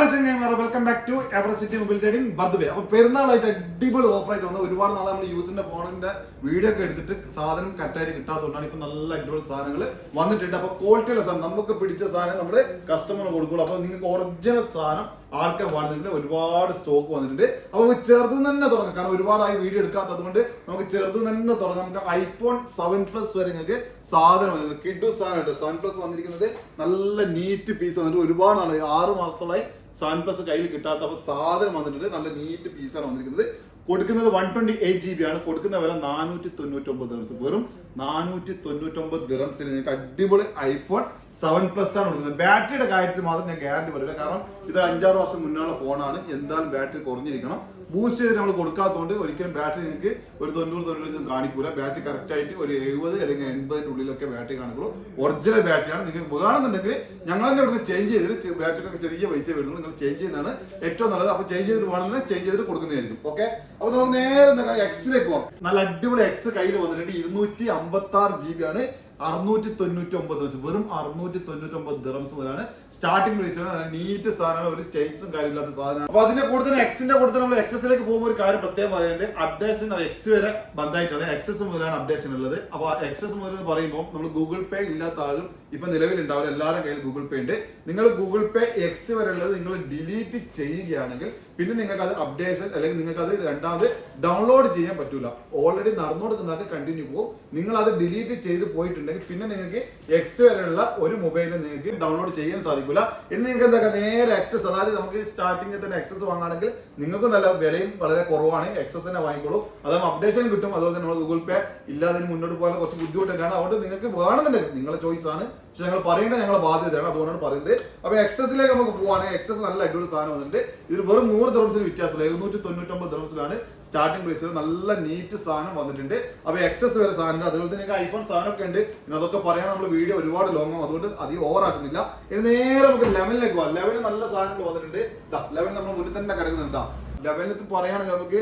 Welcome back to എവറസിറ്റി mobile trading ബർത്ത്. അപ്പൊ പെരുന്നാളായിട്ട് അടിപൊളി ഓഫർ ആയിട്ട് വന്ന ഒരുപാട് നാളെ നമ്മൾ യൂസിന്റെ ഫോണിന്റെ വീഡിയോ ഒക്കെ എടുത്തിട്ട് സാധനം കറക്റ്റായിട്ട് കിട്ടാത്തതുകൊണ്ടാണ് ഇപ്പൊ നല്ല അടിപൊളി സാധനങ്ങൾ വന്നിട്ടുണ്ട്. അപ്പൊ ക്വാളിറ്റിയുള്ള സാധനം നമുക്ക് പിടിച്ച സാധനം നമ്മൾ കസ്റ്റമറിന് കൊടുക്കുള്ളൂ. അപ്പൊ നിങ്ങൾക്ക് ഒറിജിനൽ സാധനം ആർക്കെ വേണമെങ്കിൽ ഒരുപാട് സ്റ്റോക്ക് വന്നിട്ടുണ്ട്. അപ്പൊ നമുക്ക് ചെറുത് തന്നെ തുടങ്ങാം, കാരണം ഒരുപാടായി വീഡിയോ എടുക്കാത്തത് കൊണ്ട് നമുക്ക് ചെറുത് തന്നെ തുടങ്ങാം. നമുക്ക് iPhone 7 Plus വരെ നിങ്ങൾക്ക് സാധനം വന്നിട്ടുണ്ട്. കിഡു സാധനമുണ്ട്. 7 Plus വന്നിരിക്കുന്നത് നല്ല നീറ്റ് പീസ് വന്നിട്ട് ഒരുപാട് നാളെ 6 മാസത്തോളായി 7 Plus കയ്യിൽ കിട്ടാത്ത അപ്പൊ സാധനം വന്നിട്ടുണ്ട്. നല്ല നീറ്റ് പീസാണ് വന്നിരിക്കുന്നത്. കൊടുക്കുന്നത് 128 GB ആണ്. കൊടുക്കുന്ന വില 499 ദിറംസ്. വെറും 499 ദിറംസിന് നിങ്ങൾക്ക് അടിപൊളി iPhone 7 Plus ആണ് കൊടുക്കുന്നത്. ബാറ്ററിയുടെ കാര്യത്തിൽ മാത്രം ഞാൻ ഗ്യാരണ്ടി പറയില്ല, കാരണം ഇത് 5-6 വർഷം മുന്നുള്ള ഫോണാണ്. എന്തായാലും ബാറ്ററി കുറഞ്ഞിരിക്കണം. ബൂസ്റ്റ് ചെയ്ത് നമ്മൾ കൊടുക്കാത്തതുകൊണ്ട് ഒരിക്കലും ബാറ്ററി നിങ്ങൾക്ക് ഒരു 90-95 കാണിക്കൂല. ബാറ്ററി കറക്റ്റ് ആയിട്ട് ഒരു 70 അല്ലെങ്കിൽ 80 ഉള്ളിലൊക്കെ ബാറ്ററി കാണിക്കുള്ളൂ. ഒറിജിനൽ ബാറ്ററിയാണ്. നിങ്ങൾക്ക് വേണമെന്നുണ്ടെങ്കിൽ ഞങ്ങൾ തന്നെ ഇവിടുന്ന് ചേഞ്ച് ചെയ്തിട്ട് ബാറ്ററിക്കൊക്കെ ചെറിയ പൈസ വരുന്നു. നിങ്ങൾ ചേഞ്ച് ചെയ്യുന്നതാണ് ഏറ്റവും നല്ലത്. അപ്പൊ ചേഞ്ച് ചെയ്തിട്ട് വേണമെങ്കിൽ ചേഞ്ച് ചെയ്തിട്ട് കൊടുക്കുന്നതായിരിക്കും. ഓക്കെ, അപ്പൊ നമുക്ക് നേരെ എക്സിലേക്ക് പോകാം. നല്ല അടിപൊളി എക്സ് കയ്യിൽ വന്നിട്ടുണ്ട്. 256 GB ആണ്. 699 ദിറംസ്. വെറും 699 ദിറംസ് മുതലാണ് സ്റ്റാർട്ടിംഗ് പ്രൈസ്. നീറ്റ് സാധനമാണ്, ഒരു ചേഞ്ചസും കാര്യമില്ലാത്ത സാധനമാണ്. അപ്പൊ അതിന്റെ കൂടുതൽ എക്സിന്റെ കൂടുതൽ നമ്മൾ എക്സസിലേക്ക് പോകുമ്പോൾ ഒരു കാര്യം പ്രത്യേകം പറയാനുണ്ട്. അപ്ഡേഷൻ എക്സ് വരെ ബന്ധമായിട്ടാണ്. എക്സസ് മുതലാണ് അപ്ഡേഷൻ ഉള്ളത്. അപ്പൊ എക്സസ് മുതൽ എന്ന് പറയുമ്പോൾ നമ്മൾ ഗൂഗിൾ പേ ഇല്ലാത്ത ആളും ഇപ്പൊ നിലവിലുണ്ടാവില്ല. എല്ലാവരും കയ്യിൽ ഗൂഗിൾ പേ ഉണ്ട്. നിങ്ങൾ ഗൂഗിൾ പേ എക്സ് വരെ ഉള്ളത് നിങ്ങൾ ഡിലീറ്റ് ചെയ്യുകയാണെങ്കിൽ പിന്നെ നിങ്ങൾക്ക് അത് അപ്ഡേഷൻ അല്ലെങ്കിൽ നിങ്ങൾക്ക് അത് രണ്ടാമത് ഡൗൺലോഡ് ചെയ്യാൻ പറ്റൂല. ഓൾറെഡി നടന്നുകൊടുക്കുന്നതൊക്കെ കണ്ടിന്യൂ പോകും. നിങ്ങൾ അത് ഡിലീറ്റ് ചെയ്ത് പോയിട്ടുണ്ടെങ്കിൽ പിന്നെ നിങ്ങൾക്ക് എക്സ് വരെയുള്ള ഒരു മൊബൈലിൽ നിങ്ങൾക്ക് ഡൗൺലോഡ് ചെയ്യാൻ സാധിക്കില്ല. ഇനി നിങ്ങൾക്ക് എന്താ നേരെ എക്സസ്, അതായത് നമുക്ക് സ്റ്റാർട്ടിങ്ങിൽ തന്നെ എക്സസ് വാങ്ങുകയാണെങ്കിൽ നിങ്ങൾക്ക് നല്ല വിലയും വളരെ കുറവാണ്. എക്സസ് തന്നെ വാങ്ങിക്കോളൂ. അതായത് അപ്ഡേഷൻ കിട്ടും. അതുപോലെ തന്നെ നമ്മൾ ഗൂഗിൾ പേ ഇല്ലാതെ മുന്നോട്ട് പോകാൻ കുറച്ച് ബുദ്ധിമുട്ടാണ്. അതുകൊണ്ട് നിങ്ങൾക്ക് വേണമെന്നുണ്ടെങ്കിൽ നിങ്ങളുടെ ചോയ്സ് ആണ്. പക്ഷെ ഞങ്ങൾ പറയേണ്ടത് ഞങ്ങളുടെ ബാധ്യതയാണ്. അതുകൊണ്ടാണ് പറയുന്നത്. അപ്പൊ എക്സസിലേക്ക് നമുക്ക് പോവാണെങ്കിൽ എക്സസ് നല്ല അടിപൊളി സാധനം വന്നിട്ട് ഇതിൽ വെറും 100 ദിറംസിന് വ്യത്യാസമില്ല. 799 ദിറംസിലാണ് സ്റ്റാർട്ടിംഗ് പ്രൈസ്. നല്ല നീറ്റ് സാധനം വന്നിട്ടുണ്ട്. അപ്പൊ എക്സസ് വരെ സാധനം. അതുപോലെ തന്നെ നിങ്ങൾക്ക് iPhone സാധനമൊക്കെ ഉണ്ട്. പിന്നെ അതൊക്കെ പറയാൻ നമ്മൾ വീഡിയോ ഒരുപാട് ലോങ്ങും, അതുകൊണ്ട് അധികം ഓവർ ആക്കുന്നില്ല. ഇനി നേരെ നമുക്ക് 11ലേക്ക് പോകാം. 11 നല്ല സാധനങ്ങൾ വന്നിട്ടുണ്ട്. 11 നമ്മൾ മുന്നിൽ തന്നെ കിടക്കുന്നുണ്ട്. 11 പറയുകയാണെങ്കിൽ നമുക്ക്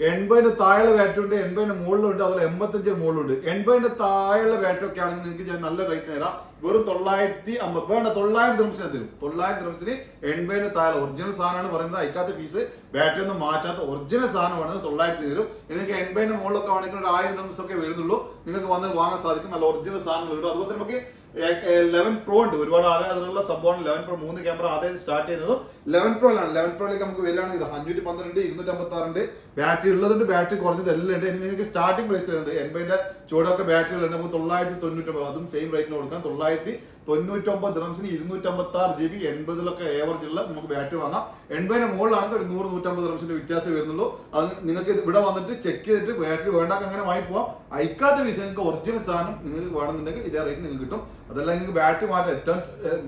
80 താഴെ ബാറ്ററി ഉണ്ട്, 80 മുകളിലുണ്ട്, അതുപോലെ 85 മുകളിലുണ്ട്. 80 താഴെയുള്ള ബാറ്ററി ഒക്കെ ആണെങ്കിൽ നിങ്ങൾക്ക് ഞാൻ നല്ല റേറ്റ് തരാം. വെറും 950 വേണ്ട, 900 ദിറംസിന് തരും. 900 ദിറംസിന് 80 താഴെ ഒറിജിനൽ സാധനമാണ് പറയുന്നത്. അയക്കാത്ത പീസ് ബാറ്ററി ഒന്നും മാറ്റാത്ത ഒറിജിനൽ സാധനമാണ്. 900 തരും. നിങ്ങൾക്ക് 80 മുകളിലൊക്കെ ആണെങ്കിൽ ഒരു 1000 ദിറംസ് ഒക്കെ വരുന്നുള്ളൂ. നിങ്ങൾക്ക് വന്ന് വാങ്ങാൻ സാധിക്കും. നല്ല ഒറിജിനൽ സാധനങ്ങൾ വരും. അതുപോലെ നമുക്ക് 11 Pro ഉണ്ട്. ഒരുപാട് അതിനുള്ള സംഭവമാണ് 11 Pro. 3 ക്യാമറ ആദ്യം സ്റ്റാർട്ട് ചെയ്യുന്നതും 11 Pro ലാണ്. 11 Proയിലേക്ക് നമുക്ക് വരികയാണെങ്കിൽ 512, 256 ഉണ്ട്. ബാറ്ററി ഉള്ളതുണ്ട്, ബാറ്ററി കുറഞ്ഞത് എല്ലാം ഉണ്ട്. നിങ്ങൾക്ക് സ്റ്റാർട്ടിംഗ് പ്രൈസ് വരുന്നത് 80 ചൂടൊക്കെ ബാറ്ററി ഉള്ളത് നമുക്ക് 999, അതും സെയിം റേറ്റിന് കൊടുക്കാം. 999 ദിറംസിന് 256 GB 80 ഏവറേജ് ഉള്ള നമുക്ക് ബാറ്ററി വാങ്ങാം. 80 മുകളിലാണെങ്കിൽ ഒരു 100-150 ദിറംസിന്റെ വ്യത്യാസം വരുന്നുള്ളൂ. അത് നിങ്ങൾക്ക് ഇവിടെ വന്നിട്ട് ചെക്ക് ചെയ്തിട്ട് ബാറ്ററി വേണ്ടാക്ക് അങ്ങനെ വാങ്ങി പോവാം. അയക്കാത്ത വിഷയം നിങ്ങൾക്ക് ഒറിജിനൽ സാധനം നിങ്ങൾക്ക് വേണമെന്നുണ്ടെങ്കിൽ ഇതേ റേറ്റ് നിങ്ങൾക്ക് കിട്ടും. അതല്ല നിങ്ങൾക്ക് ബാറ്ററി മാറ്റാം. ഏറ്റവും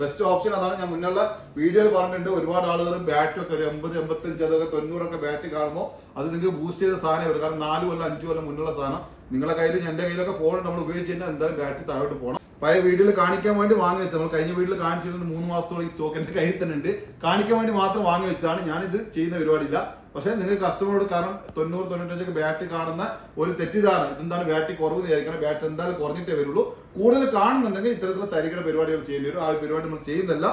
ബെസ്റ്റ് ഓപ്ഷൻ അതാണ്. ഞാൻ മുന്നുള്ള വീഡിയോയിൽ പറഞ്ഞിട്ടുണ്ട്. ഒരുപാട് ആളുകൾ ബാറ്ററി ഒക്കെ 80, 85, അതൊക്കെ 90 ബാറ്ററി കാണുമ്പോൾ അത് നിങ്ങൾക്ക് ബൂസ്റ്റ് ചെയ്ത സാധനം വരും. കാരണം 4 കൊല്ലം 5 കൊല്ലം മുന്നുള്ള സാധനം നിങ്ങളുടെ കയ്യിൽ, എന്റെ കയ്യിലൊക്കെ ഫോൺ നമ്മൾ ഉപയോഗിച്ച് കഴിഞ്ഞാൽ എന്തായാലും ബാറ്ററി താഴോട്ട് പോകണം. പഴയ വീഡിയോയിൽ കാണിക്കാൻ വേണ്ടി വാങ്ങി വെച്ചാൽ നമ്മൾ കഴിഞ്ഞ വീഡിയോയിൽ കാണിച്ചിട്ടുണ്ട്. 3 മാസത്തോളം ഈ സ്റ്റോക്ക് എന്റെ കയ്യിൽ തന്നെ ഉണ്ട്. കാണിക്കാൻ വേണ്ടി മാത്രം വാങ്ങി വെച്ചാണ്. ഞാനിത് ചെയ്യുന്ന പരിപാടിയില്ല. പക്ഷെ നിങ്ങൾ കസ്റ്റമറോട്, കാരണം 90-95 ബാറ്ററി കാണുന്ന ഒരു തെറ്റിദ്ധാരണ, ഇതെന്താണ് ബാറ്ററി കുറവ് വിചാരിക്കണം. ബാറ്ററി എന്തായാലും കുറഞ്ഞിട്ടേ വരുള്ളൂ. കൂടുതൽ കാണുന്നുണ്ടെങ്കിൽ ഇത്തരത്തിലുള്ള തരികിട പരിപാടികൾ ചെയ്യേണ്ടി വരും. ആ പരിപാടി നമ്മൾ ചെയ്യുന്നില്ല.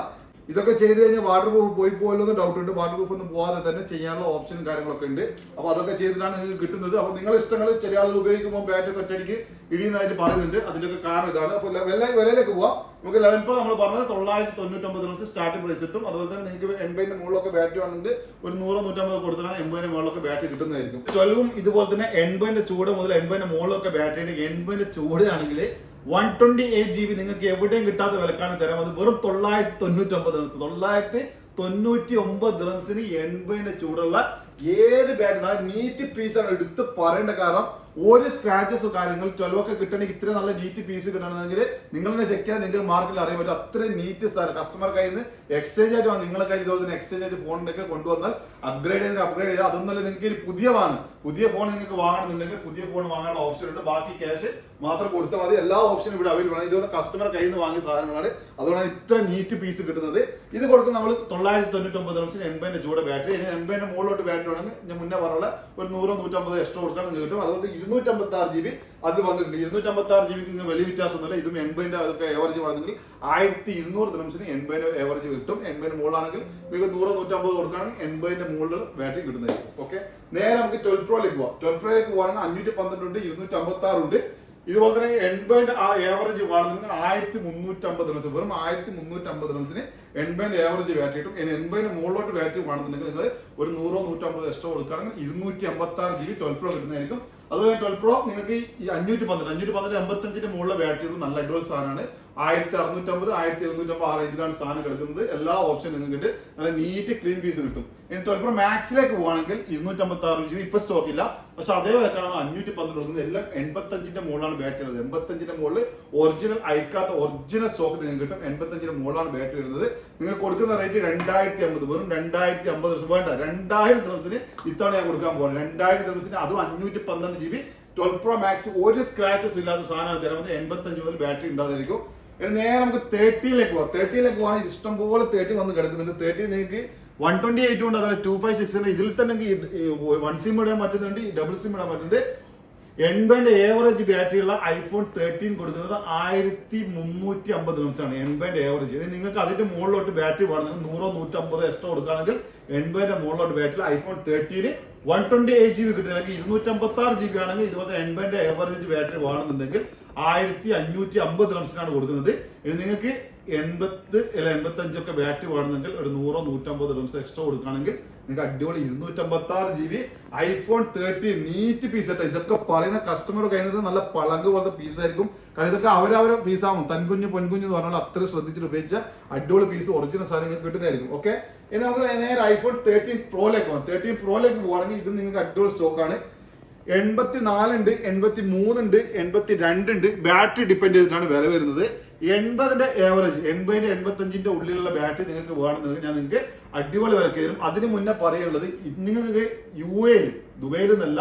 ഇതൊക്കെ ചെയ്ത് കഴിഞ്ഞാൽ വാട്ടർ പ്രൂഫ് പോയി പോയല്ലോ ഡൗട്ട് ഉണ്ട്. വാട്ടർ പ്രൂഫ് ഒന്നും പോവാതെ തന്നെ ചെയ്യാനുള്ള ഓപ്ഷനും കാര്യങ്ങളൊക്കെ ഉണ്ട്. അപ്പൊ അതൊക്കെ ചെയ്തിട്ടാണ് നിങ്ങൾക്ക് കിട്ടുന്നത്. അപ്പൊ നിങ്ങളുടെ ഇഷ്ടങ്ങൾ ചില ആളുകൾ ഉപയോഗിക്കുമ്പോൾ ബാറ്ററി ഒറ്റയടിക്ക് ഇടിയുന്നതായിട്ട് പറയുന്നുണ്ട്. അതിന്റെയൊക്കെ കാരണം ഇതാണ്. അപ്പൊ വിലയിലേക്ക് പോവാം. നമുക്ക് 11 Pro നമ്മൾ പറഞ്ഞത് 999 ദിറംസ് സ്റ്റാർട്ടിംഗ് പ്രൈസ് കിട്ടും. അതുപോലെ തന്നെ നിങ്ങൾക്ക് 80 മുകളിലൊക്കെ ബാറ്ററി ആണെങ്കിൽ ഒരു 100-150 കൊടുത്തിട്ടാണ് 80 മുകളിലൊക്കെ ബാറ്ററി കിട്ടുന്നതായിരിക്കും. 12 ഇതുപോലെ തന്നെ 80 ചൂട് മുതൽ 80 മുകളിലൊക്കെ ബാറ്ററി ഉണ്ട്. 80 ചൂടാണെങ്കിൽ 128 GB നിങ്ങൾക്ക് എവിടെയും കിട്ടാത്ത വിലക്കാണ് തരാം. അത് വെറും 999 ദിറംസ്. 999 ദിറംസിന് 80 ചൂടുള്ള ഏത് ബാറ്ററി നീറ്റ് പീസാണ്. എടുത്ത് പറയേണ്ട, കാരണം ഒരു സ്ക്രാച്ചസോ കാര്യങ്ങൾ 12 ഒക്കെ കിട്ടണമെങ്കിൽ ഇത്ര നല്ല നീറ്റ് പീസ് കിട്ടണമെങ്കിൽ നിങ്ങൾ തന്നെ ചെക്ക് ചെയ്യാൻ നിങ്ങൾക്ക് മാർക്കറ്റിൽ അറിയാൻ പറ്റും. അത്രയും നീറ്റ് സാധനം. കസ്റ്റമർ കയ്യിൽ നിന്ന് എക്സ്ചേഞ്ച് ആയിട്ട് വാങ്ങും. നിങ്ങളെ കയ്യിൽ ഇതുപോലെ തന്നെ എക്സ്ചേഞ്ച് ആയിട്ട് ഫോൺ ഉണ്ടെങ്കിൽ കൊണ്ടുവന്നാൽ അപ്ഗ്രേഡ് ചെയ്യുക. അതൊന്നല്ല, നിങ്ങൾക്ക് പുതിയ ഫോൺ നിങ്ങൾക്ക് വാങ്ങണമെന്നുണ്ടെങ്കിൽ പുതിയ ഫോൺ വാങ്ങാനുള്ള ഓപ്ഷൻ ഉണ്ട്. ബാക്കി ക്യാഷ് മാത്രം കൊടുത്താൽ മതി. എല്ലാ ഓപ്ഷനും ഇവിടെ അവൈലബിൾ ആണ്. ഇതുപോലെ കസ്റ്റമർ കയ്യിൽ നിന്ന് വാങ്ങിയ സാധനങ്ങളാണ്. അതുകൊണ്ടാണ് ഇത്ര നീറ്റ് പീസ് കിട്ടുന്നത്. ഇത് കൊടുക്കും നമ്മൾ 999 ദിറംസിന് 80 ചൂട് ബാറ്ററി. ഇനി 80 മുകളിലോട്ട് ബാറ്ററി ആണെങ്കിൽ ഞാൻ മുന്നേ പറഞ്ഞ ഒരു 100-150 എക്സ്ട്രാ കൊടുക്കാൻ നിങ്ങൾക്ക് കിട്ടും. അതുകൊണ്ട് 256 GB അത് വന്നിട്ടുണ്ട്. 256 GB വലിയ വ്യത്യാസമൊന്നുമില്ല. ഇതും 80 അതൊക്കെ ഏവറേജ് ആണെങ്കിൽ 1200 ദിർഹംസിന് 80 ഏവറേജ് കിട്ടും. 80 മുകളിലാണെങ്കിൽ നിങ്ങൾക്ക് 100-150 കൊടുക്കുകയാണെങ്കിൽ 80 മുകളിൽ ബാറ്ററി കിട്ടുന്നതായിരിക്കും. ഓക്കെ, നേരെ നമുക്ക് 12 പ്രോയിലേക്ക് പോവാം. 12 പ്രോയിലേക്ക് പോകുകയാണെങ്കിൽ 512 ഉണ്ട്, 256 ഉണ്ട്. ഇതുപോലെ തന്നെ 80 ആ ഏവറേജ് വേണമെങ്കിൽ 1350 ദിർഹംസ്, വെറും 1350 ദിർഹംസിന് 80 ഏവറേജ് ബാറ്ററി കിട്ടും. 80 മുകളിലോട്ട് ബാറ്ററി വേണമെന്നുണ്ടെങ്കിൽ നിങ്ങൾ ഒരു 100-150 എക്സ്ട്രാ കൊടുക്കുകയാണെങ്കിൽ 256 GB 12 പ്രോ കിട്ടുന്നതായിരിക്കും. അതുപോലെ 12 പ്രോ നിങ്ങൾക്ക് ഈ 512 85 മുകളിലെ ബാറ്ററി നല്ല അഡ്വാൻസ് സാധനമാണ്. 1650 1750 ആ റേഞ്ചിലാണ് സാധനം കിടക്കുന്നത്. എല്ലാ ഓപ്ഷനും നിങ്ങൾക്ക് നല്ല നീറ്റ് ക്ലീൻ പീസ് കിട്ടും. ഇനി 12 പ്രോ മാക്സിലേക്ക് പോകുകയാണെങ്കിൽ 256 GB ഇപ്പൊ സ്റ്റോക്ക് ഇല്ല, പക്ഷെ അതേ വിലക്കാണ് 512 കൊടുക്കുന്നത്. എല്ലാം 85 മുകളിലാണ് ബാറ്ററി ഉള്ളത്. 85 മുകളിൽ ഒറിജിനൽ അയക്കാത്ത ഒറിജിനൽ സ്റ്റോക്ക് നിങ്ങൾക്ക് കിട്ടും. 85 മുകളിലാണ് ബാറ്ററി വരുന്നത്. നിങ്ങൾക്ക് കൊടുക്കുന്ന റേറ്റ് 2050, വെറും 2050 വേണ്ട 2000 ദിർഹംസിന് ഇത്തവണ ഞാൻ കൊടുക്കാൻ പോകുന്നത്. 2000 ദിർഹംസിന് അതും 512 GB 12 പ്രോ മാക്സ് ഒരു സ്ക്രാച്ചസ് ഇല്ലാത്ത സാധനമാണ് തരുന്നത്. 85 മുതൽ ബാറ്ററി ഉണ്ടാകുമായിരിക്കും. നേരെ നമുക്ക് 30ലേക്ക് പോകാം. 30ലേക്ക് പോകാൻ ഇഷ്ടം പോലെ 30 വന്ന് കിടക്കുന്നുണ്ട്. 30 നിങ്ങൾക്ക് 128 ഉണ്ട്, അതുപോലെ 256 ഉണ്ട്. ഇതിൽ തന്നെ 1 സിം ഇടാൻ പറ്റുന്നുണ്ട്, ഡബിൾ സിം ഇടാൻ പറ്റുന്നുണ്ട്. 80 ഏവറേജ് ബാറ്ററി ഉള്ള iPhone 13 കൊടുക്കുന്നത് 1350 ദിർഹംസാണ് 80 ഏവറേജ്. ഇനി നിങ്ങൾക്ക് അതിന്റെ മുകളിലോട്ട് ബാറ്ററി വേണമെങ്കിൽ 100-150 എക്സ്ട്രാ കൊടുക്കുകയാണെങ്കിൽ 80 മുകളിലോട്ട് ബാറ്ററി iPhone 13 128 GB കിട്ടുന്നത്. 256 GB ആണെങ്കിൽ ഇതുപോലെ 80 ഏവറേജ് ബാറ്ററി വേണമെന്നുണ്ടെങ്കിൽ 1550 ദിർഹംസിനാണ് കൊടുക്കുന്നത്. ഇനി നിങ്ങൾക്ക് 80 അല്ല 85 ഒക്കെ ബാറ്ററി വേണമെങ്കിൽ ഒരു 100-150 ദിർഹംസ് എക്സ്ട്രാ കൊടുക്കുകയാണെങ്കിൽ നിങ്ങൾക്ക് അടിപൊളി 256 GB iPhone 13 നീറ്റ് പീസ് ആയിട്ട്. ഇതൊക്കെ പറയുന്ന കസ്റ്റമർ കഴിഞ്ഞത് നല്ല പളങ്ക് പോലത്തെ പീസായിരിക്കും. കാരണം ഇതൊക്കെ അവരവരെ പീസാവും. തൻകുഞ്ഞ് പൊൻകുഞ്ഞ് എന്ന് പറഞ്ഞാൽ അത്ര ശ്രദ്ധിച്ചിട്ട് ഉപയോഗിച്ച അടിപൊളി പീസ് ഒറിജിനൽ സാധനം കിട്ടുന്നതായിരിക്കും. ഓക്കെ, ഇനി നമുക്ക് നേരെ iPhone 13 പ്രോയിലേക്ക് പോകാം. 13 പ്രോയിലേക്ക് പോകുകയാണെങ്കിൽ ഇത് നിങ്ങൾക്ക് അടിപൊളി സ്റ്റോക്കാണ്. 84 ഉണ്ട്, 83 ഉണ്ട്, 82 ഉണ്ട്. ബാറ്ററി ഡിപ്പെൻഡ് ചെയ്തിട്ടാണ് വില വരുന്നത്. 80 ഏവറേജ് 85 ഉള്ളിലുള്ള ബാറ്ററി നിങ്ങൾക്ക് വേണമെന്നുണ്ടെങ്കിൽ ഞാൻ നിങ്ങൾക്ക് അടിപൊളി വിലക്ക് തരും. അതിന് മുന്നേ പറയുള്ളത് നിങ്ങൾക്ക് ദുബൈയിൽ നിന്നല്ല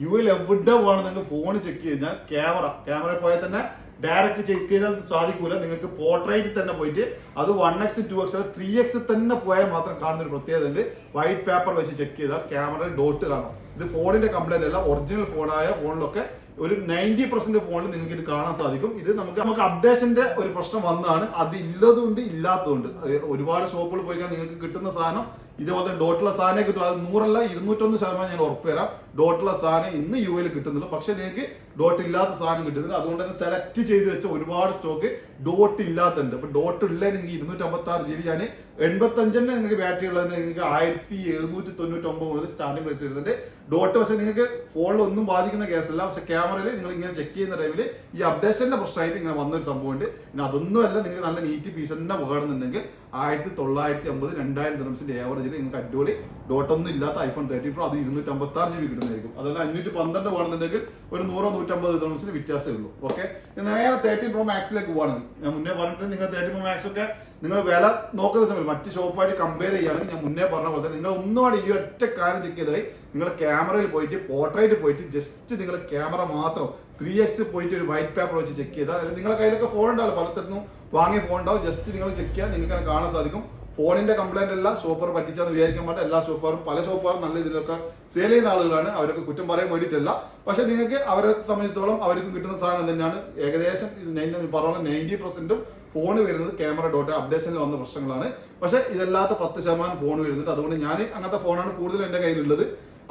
എവിടെ വേണമെന്നുണ്ടെങ്കിൽ ഫോൺ ചെക്ക് ചെയ്താൽ ക്യാമറ പോയാൽ തന്നെ ഡയറക്റ്റ് ചെക്ക് ചെയ്താൽ സാധിക്കൂല. നിങ്ങൾക്ക് പോർട്രേറ്റിൽ തന്നെ പോയിട്ട് അത് 1x 2x 3x തന്നെ പോയാൽ മാത്രം കാണുന്ന ഒരു പ്രത്യേകത ഉണ്ട്. വൈറ്റ് പേപ്പർ വെച്ച് ചെക്ക് ചെയ്താൽ ക്യാമറ ഡോട്ട് കാണാം. ഇത് ഫോണിന്റെ കംപ്ലൈന്റ് അല്ല, ഒറിജിനൽ ഫോണായ ഫോണിലൊക്കെ ഒരു 90% ഫോണിൽ നിങ്ങൾക്ക് ഇത് കാണാൻ സാധിക്കും. ഇത് നമുക്ക് അപ്ഡേഷന്റെ ഒരു പ്രശ്നം വന്നതാണ്. അത് ഇല്ലതുണ്ട് ഇല്ലാത്തതുണ്ട്. ഒരുപാട് ഷോപ്പുകൾ പോയിക്കാൻ നിങ്ങൾക്ക് കിട്ടുന്ന സാധനം ഇതുപോലെ ഡോട്ടുള്ള സാധനം കിട്ടും. അത് 100 അല്ല 201% ഞാൻ ഉറപ്പ് തരാം. ഡോട്ടുള്ള സാധനം ഇന്ന് യുഎയിൽ കിട്ടുന്നില്ല, പക്ഷെ നിങ്ങൾക്ക് ഡോട്ട് ഇല്ലാത്ത സാധനം കിട്ടുന്നില്ല. അതുകൊണ്ട് തന്നെ സെലക്ട് ചെയ്ത് വെച്ച ഒരുപാട് സ്റ്റോക്ക് ഡോട്ട് ഇല്ലാത്തുണ്ട്. അപ്പൊ ഡോട്ട് ഉള്ള നിങ്ങൾക്ക് 256 GB ഞാൻ 85 നിങ്ങൾക്ക് ബാറ്ററി ഉള്ളതിന് നിങ്ങൾക്ക് 1799 മുതൽ സ്റ്റാർട്ടിംഗ് പ്രൈസ് വരുന്നുണ്ട്. ഡോട്ട് പക്ഷെ നിങ്ങൾക്ക് ഫോണിൽ ഒന്നും ബാധിക്കുന്ന കേസല്ല. പക്ഷെ ക്യാമറയിൽ നിങ്ങൾ ഇങ്ങനെ ചെക്ക് ചെയ്യുന്ന ടൈമിൽ ഈ അപ്ഡേഷന്റെ പ്രശ്നമായിട്ട് ഇങ്ങനെ വന്നൊരു സംഭവമുണ്ട്. പിന്നെ അതൊന്നുമല്ല, നിങ്ങൾക്ക് നല്ല നീറ്റ് പീസ് തന്നെ വേണമെന്നുണ്ടെങ്കിൽ 1950 2000 ദിർഹംസിന്റെ ഏവറേജിൽ നിങ്ങൾക്ക് അടിപൊളി ഡോട്ടൊന്നും ഇല്ലാത്ത iPhone 13 Pro അത് 256 GB കിട്ടുന്നതായിരിക്കും. അതുപോലെ 512 വേണമെന്നുണ്ടെങ്കിൽ ഒരു 100-150 ദിർഹംസിന് വ്യത്യാസമേ ഉള്ളൂ. ഓക്കെ, നേരെ 13 Pro മാക്സിലേക്ക് പോവാണെങ്കിൽ ഞാൻ മുന്നേ പറഞ്ഞിട്ട് നിങ്ങൾ 13 Pro മാക്സ് ഒക്കെ നിങ്ങൾ വില നോക്കുന്ന സമയത്ത് മറ്റ് ഷോപ്പായിട്ട് കമ്പയർ ചെയ്യുകയാണെങ്കിൽ ഞാൻ മുന്നേ പറഞ്ഞ പോലെ തന്നെ നിങ്ങൾ ഒന്നുമാണ് ഈ ഒറ്റ കാര്യം ചെക്ക് ചെയ്തായി നിങ്ങൾ ക്യാമറയിൽ പോയിട്ട് പോർട്രേറ്റ് പോയിട്ട് ജസ്റ്റ് നിങ്ങൾ ക്യാമറ മാത്രം 3x പോയിട്ട് ഒരു വൈറ്റ് പേപ്പർ വെച്ച് ചെക്ക് ചെയ്താൽ, അല്ലെങ്കിൽ നിങ്ങളുടെ കയ്യിലൊക്കെ ഫോൺ ഉണ്ടാവും, പല സ്ഥലത്തും വാങ്ങിയ ഫോൺ ഉണ്ടാവും. ജസ്റ്റ് നിങ്ങൾ ചെക്ക് ചെയ്യാൻ നിങ്ങൾക്ക് കാണാൻ സാധിക്കും. ഫോണിന്റെ കംപ്ലൈന്റ് അല്ല, ഷോപ്പർ പറ്റിച്ചാന്ന് വിചാരിക്കാൻ പാടില്ല. എല്ലാ ഷോപ്പറും പല ഷോപ്പറും നല്ല ഇതിലൊക്കെ സെയിൽ ചെയ്യുന്ന ആളുകളാണ്, അവരൊക്കെ കുറ്റം പറയാൻ വേണ്ടിയിട്ടല്ല. പക്ഷെ നിങ്ങൾക്ക് അവരെ സംബന്ധിച്ചിടത്തോളം അവർക്കും കിട്ടുന്ന സാധനം തന്നെയാണ്. ഏകദേശം 90% ഫോൺ വരുന്നത് ക്യാമറ ഡോട്ട് അപ്ഡേഷനിൽ വന്ന പ്രശ്നങ്ങളാണ്. പക്ഷെ ഇതല്ലാത്ത 10% ഫോൺ വരുന്നുണ്ട്. അതുകൊണ്ട് ഞാൻ അങ്ങനത്തെ ഫോണാണ് കൂടുതൽ എൻ്റെ കയ്യിലുള്ളത്.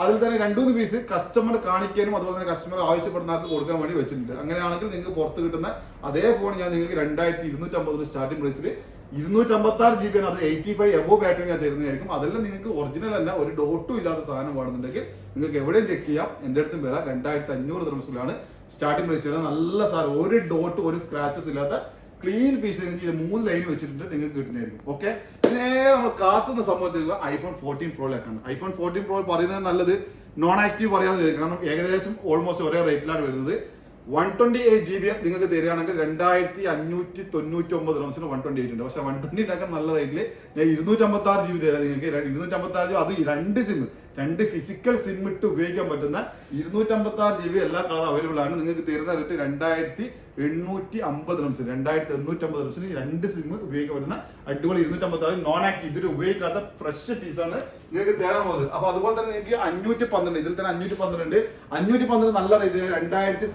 അതിൽ തന്നെ 2-3 പീസ് കസ്റ്റമർ കാണിക്കാനും അതുപോലെ തന്നെ കസ്റ്റമർ ആവശ്യപ്പെടുന്ന ആൾക്ക് കൊടുക്കാൻ വേണ്ടി വെച്ചിട്ടുണ്ട്. അങ്ങനെയാണെങ്കിൽ നിങ്ങൾക്ക് പുറത്ത് കിട്ടുന്ന അതേ ഫോൺ ഞാൻ നിങ്ങൾക്ക് 2250 സ്റ്റാർട്ടിംഗ് പ്രൈസിൽ 256 GB ആണ്, അത് 85 എബോ ബാറ്ററി ഞാൻ തരുന്നതായിരിക്കും. അതെല്ലാം നിങ്ങൾക്ക് ഒറിജിനൽ അല്ല, ഒരു ഡോട്ടും ഇല്ലാത്ത സാധനം വേണമെന്നുണ്ടെങ്കിൽ നിങ്ങൾക്ക് എവിടെയും ചെക്ക് ചെയ്യാം. എൻ്റെ അടുത്തും വരാം. 2500 ദിർഹംസിലാണ് സ്റ്റാർട്ടിംഗ് പ്രൈസ് വരുന്നത്. നല്ല സാധനം, ഒരു ഡോട്ട് ഒരു സ്ക്രാച്ചസ് ഇല്ലാത്ത ക്ലീൻ പീസ് നിങ്ങൾക്ക് 3 ലൈൻ വെച്ചിട്ടുണ്ട് നിങ്ങൾക്ക് കിട്ടുന്നതായിരിക്കും. ഓക്കെ, നമ്മൾ കാത്തുന്ന സംഭവത്തിൽ iPhone 14 പ്രോയിലേക്കാണ്. iPhone 14 Pro പറയുന്നത് നല്ലത് നോൺ ആക്റ്റീവ് പറയാന്ന് വരും. കാരണം ഏകദേശം ഓൾമോസ്റ്റ് ഒരേ റേറ്റിലാണ് വരുന്നത്. 128 GB നിങ്ങൾക്ക് തരികയാണെങ്കിൽ 2599 ദിർഹംസിന് 128 ഉണ്ട്. പക്ഷെ 120 ഉണ്ടാക്കാൻ നല്ല റേറ്റിൽ ഞാൻ 256 GB തരാം നിങ്ങൾക്ക്. 256 അത് 2 സിം 2 ഫിസിക്കൽ സിം ഇട്ട് ഉപയോഗിക്കാൻ പറ്റുന്ന 256 GB എല്ലാ കളറും അവൈലബിൾ ആണ്. നിങ്ങൾക്ക് തരുന്ന റേറ്റ് 2850 റംസിന് 2 സിം ഉപയോഗിക്കാൻ പറ്റുന്ന അടിപൊളി 256 നോൺ ആക്റ്റീവ് ഇതൊരു ഉപയോഗിക്കാത്ത ഫ്രഷ് പീസാണ് നിങ്ങൾക്ക് തരാൻ പോകുന്നത്. അപ്പൊ അതുപോലെ തന്നെ നിങ്ങൾക്ക് 512 ഇതിൽ തന്നെ 512 നല്ല റേറ്റ്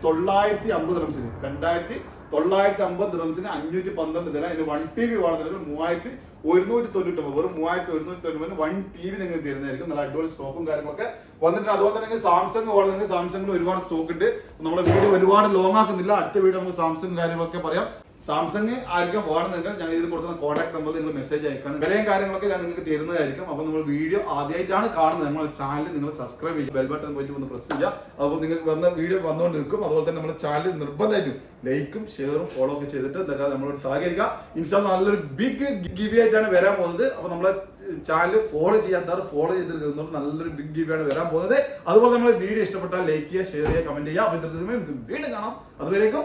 2950 റംസിന് 2950 റംസിന് 512 തരാം. അതിന് 1 TB വേണമെന്നുണ്ടെങ്കിൽ 3199 വെറും 3199 1 TB നിങ്ങൾക്ക് തരുന്നതായിരിക്കും. നല്ല അടിപൊളി സ്റ്റോക്കും കാര്യങ്ങളൊക്കെ വന്നിട്ടുണ്ട്. അതുപോലെ തന്നെ നിങ്ങൾക്ക് സാംസങ് വേണമെങ്കിൽ സാംസങ്ങിൽ ഒരുപാട് സ്റ്റോക്ക് ഉണ്ട്. നമ്മുടെ വീഡിയോ ഒരുപാട് ലോങ് ആക്കുന്നില്ല. അടുത്ത വീഡിയോ നമുക്ക് സാംസങ് കാര്യങ്ങളൊക്കെ പറയാം. സാംസങ് ആയിരിക്കും വേണമെന്നുണ്ടെങ്കിൽ ഞാൻ ഇതിൽ കൊടുക്കുന്ന കോൺടാക്ട് നമ്പറിൽ നിങ്ങൾ മെസ്സേജ് അയക്കണം. വിലയും കാര്യങ്ങളൊക്കെ ഞാൻ നിങ്ങൾക്ക് തരുന്നതായിരിക്കും. അപ്പോൾ നമ്മൾ വീഡിയോ ആദ്യമായിട്ടാണ് കാണുന്നത് നമ്മുടെ ചാനൽ നിങ്ങൾ സബ്സ്ക്രൈബ് ചെയ്യുക, ബെൽ ബട്ടൺ പോയിട്ട് ഒന്ന് പ്രസ് ചെയ്യുക. അപ്പോൾ നിങ്ങൾക്ക് വന്ന വീഡിയോ വന്നുകൊണ്ട് നിൽക്കും. അതുപോലെ തന്നെ നമ്മുടെ ചാനൽ നിർബന്ധമായിട്ടും ലൈക്കും ഷെയറും ഫോളോ ഒക്കെ ചെയ്തിട്ട് എന്തൊക്കെ നമ്മളോട് സഹകരിക്കുക. ഇൻഷാല്ലാ നല്ലൊരു ബിഗ് ഗിവ് ആയിട്ടാണ് വരാൻ പോകുന്നത്. അപ്പോൾ നമ്മളെ ചാനൽ ഫോളോ ചെയ്യാത്തവർ ഫോളോ ചെയ്തിരിക്കുന്നുണ്ട്. നല്ലൊരു ബിഗ് ഗിവ് ആണ് വരാൻ പോകുന്നത്. അതുപോലെ നമ്മുടെ വീഡിയോ ഇഷ്ടപ്പെട്ടാൽ ലൈക്ക് ചെയ്യുക, ഷെയർ ചെയ്യുക, കമന്റ് ചെയ്യുക. അപ്പോൾ ഇത്തരത്തിൽ വീണ്ടും കാണാം. അതുവരേക്കും